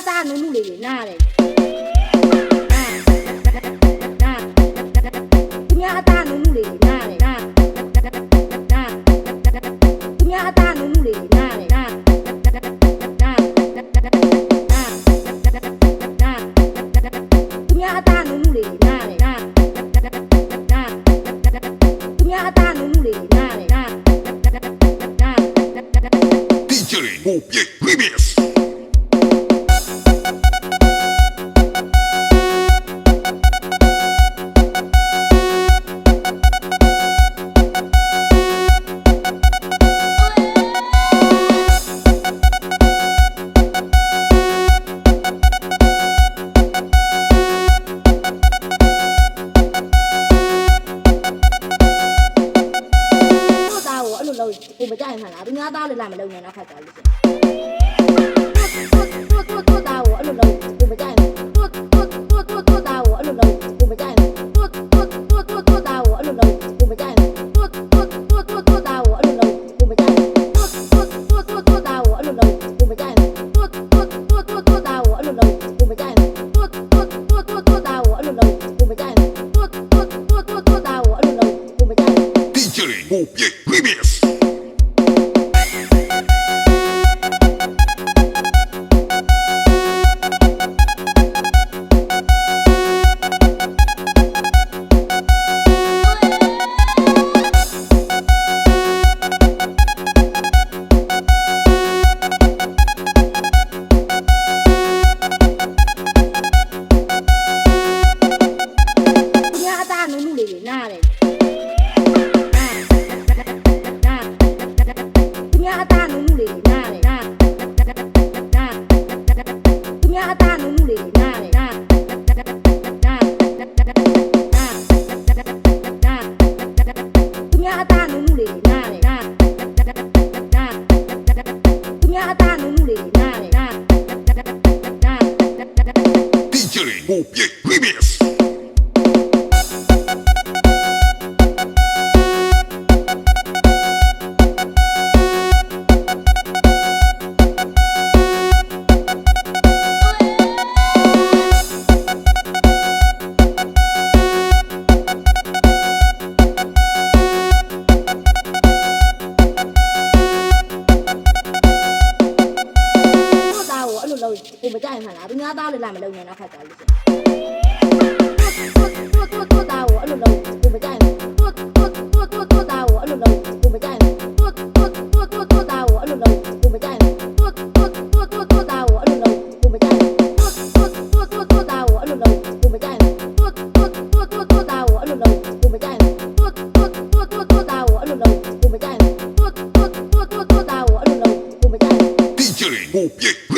အသားနုနုလေးတွေနားတယ်သူများအသားနုနုလေးတွေနားတယ်သူများအသားနုနုလေးတွေနားတယ်သူများအသားနုနုလေးတွေနားတယ်သူများအသားနုနုလေးတွေနားတယ် DJ Bobby Remix.ကိုမကြိုက်မှလားသူများသားလည်းလာမလုပ်နဲ့နောက်ခါကြလို့တို့သားကိုအဲ့လိုလုပ်ကိုမကြိုက်တို့သားကိုအဲ့လိုလုပ်ကိုမကြိုက်တို့သားကိုအဲ့လိုလုပ်ကိုမကြိုက်တို့သားကိုအဲ့လိုလုပ်ကိုမကြိုက်တို့သားကိုအဲ့လိုလုပ်ကိုမကြိုက်တို့သားကိုအဲ့လိုလုပ်ကိုမကြိုက်တို့သားကိုအဲ့လိုလုပ်ကိုမကြိုက်တို့သားကိုအဲ့လိုလုပ်ကိုမကြိုက် DJ Bobby Remix. DJ Bobby Remix.ကိုမကြိုက်မှလားသူများသားလည်းလာမလုပ်နဲ့နောက်ခါကြလို့တို့သားကိုအဲ့လိုလုပ်ကိုမကြိုက်တို့သားကိုအဲ့လိုလုပ်ကိုမကြိုက်တို့သားကိုအဲ့လိုလုပ်ကိုမကြိုက်တို့သားကိုအဲ့လိုလုပ်ကိုမကြိုက်တို့သားကိုအဲ့လိုလုပ်ကိုမကြိုက်တို့သားကိုအဲ့လိုလုပ်ကိုမကြိုက်တို့သားကိုအဲ့လိုလုပ်ကိုမကြိုက်တို့သားကိုအဲ့လိုလုပ်ကိုမကြိုက် DJ Bobby